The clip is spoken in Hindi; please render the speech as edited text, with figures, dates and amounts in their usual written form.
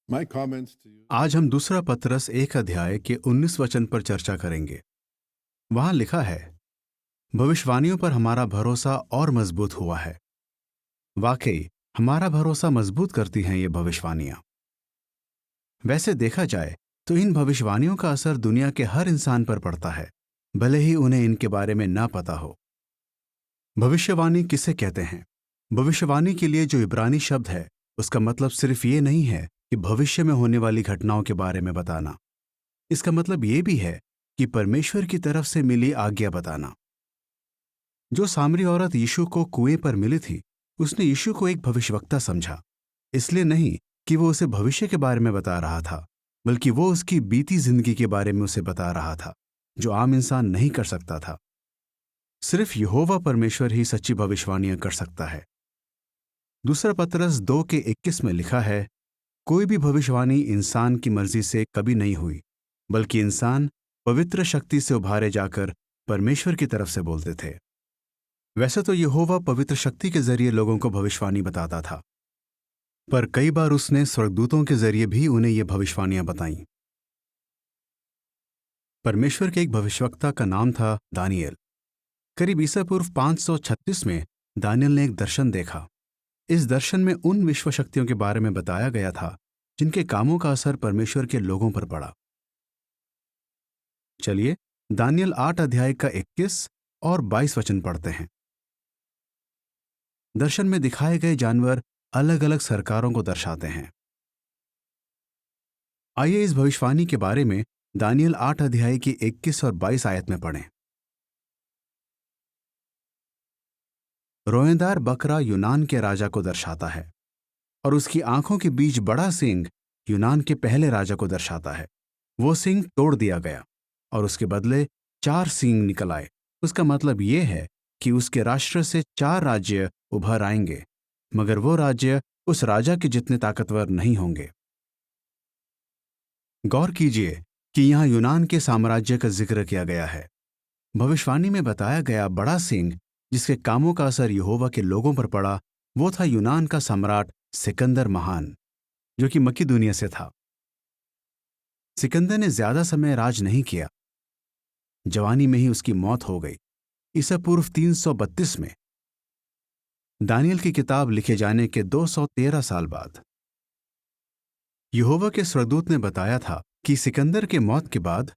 My comments to you. आज हम दूसरा पतरस 1 अध्याय के 19 वचन पर चर्चा करेंगे। वहां लिखा है, भविष्यवाणियों पर हमारा भरोसा और मजबूत हुआ है। वाकई हमारा भरोसा मजबूत करती हैं ये भविष्यवाणियां। वैसे देखा जाए तो इन भविष्यवाणियों का असर दुनिया के हर इंसान पर पड़ता है, भले ही उन्हें इनके बारे में ना पता हो। भविष्यवाणी किसे कहते हैं? भविष्यवाणी के लिए जो इब्रानी शब्द है, उसका मतलब सिर्फ ये नहीं है कि भविष्य में होने वाली घटनाओं के बारे में बताना। इसका मतलब ये भी है कि परमेश्वर की तरफ से मिली आज्ञा बताना। जो सामरी औरत यीशु को कुएं पर मिली थी, उसने यीशु को एक भविष्यवक्ता समझा। इसलिए नहीं कि वो उसे भविष्य के बारे में बता रहा था, बल्कि वो उसकी बीती जिंदगी के बारे में उसे बता रहा था, जो आम इंसान नहीं कर सकता था। सिर्फ यहोवा परमेश्वर ही सच्ची भविष्यवाणियां कर सकता है। दूसरा पतरस 2:21 में लिखा है, कोई भी भविष्यवाणी इंसान की मर्जी से कभी नहीं हुई, बल्कि इंसान पवित्र शक्ति से उभारे जाकर परमेश्वर की तरफ से बोलते थे। वैसे तो यहोवा पवित्र शक्ति के जरिए लोगों को भविष्यवाणी बताता था, पर कई बार उसने स्वर्गदूतों के जरिए भी उन्हें ये भविष्यवाणियां बताईं। परमेश्वर के एक भविष्यवक्ता का नाम था दानियेल। करीब ईसा पूर्व 536 में दानियेल ने एक दर्शन देखा। इस दर्शन में उन विश्व शक्तियों के बारे में बताया गया था जिनके कामों का असर परमेश्वर के लोगों पर पड़ा। चलिए दानियेल 8 अध्याय का 21 और 22 वचन पढ़ते हैं। दर्शन में दिखाए गए जानवर अलग अलग सरकारों को दर्शाते हैं। आइए इस भविष्यवाणी के बारे में दानियेल 8 अध्याय की 21 और 22 आयत में पढ़ें। रोएंदार बकरा यूनान के राजा को दर्शाता है, और उसकी आंखों के बीच बड़ा सींग यूनान के पहले राजा को दर्शाता है। वो सींग तोड़ दिया गया और उसके बदले 4 सींग निकल आए। उसका मतलब यह है कि उसके राष्ट्र से 4 राज्य उभर आएंगे, मगर वो राज्य उस राजा के जितने ताकतवर नहीं होंगे। गौर कीजिए कि यहां यूनान के साम्राज्य का जिक्र किया गया है। भविष्यवाणी में बताया गया बड़ा सींग जिसके कामों का असर यहोवा के लोगों पर पड़ा, वो था यूनान का सम्राट सिकंदर महान, जो कि मकिदुनिया से था। सिकंदर ने ज्यादा समय राज नहीं किया। जवानी में ही उसकी मौत हो गई, ईसा पूर्व 332 में, दानियेल की किताब लिखे जाने के 213 साल बाद। यहोवा के स्वर्गदूत ने बताया था कि सिकंदर के मौत के बाद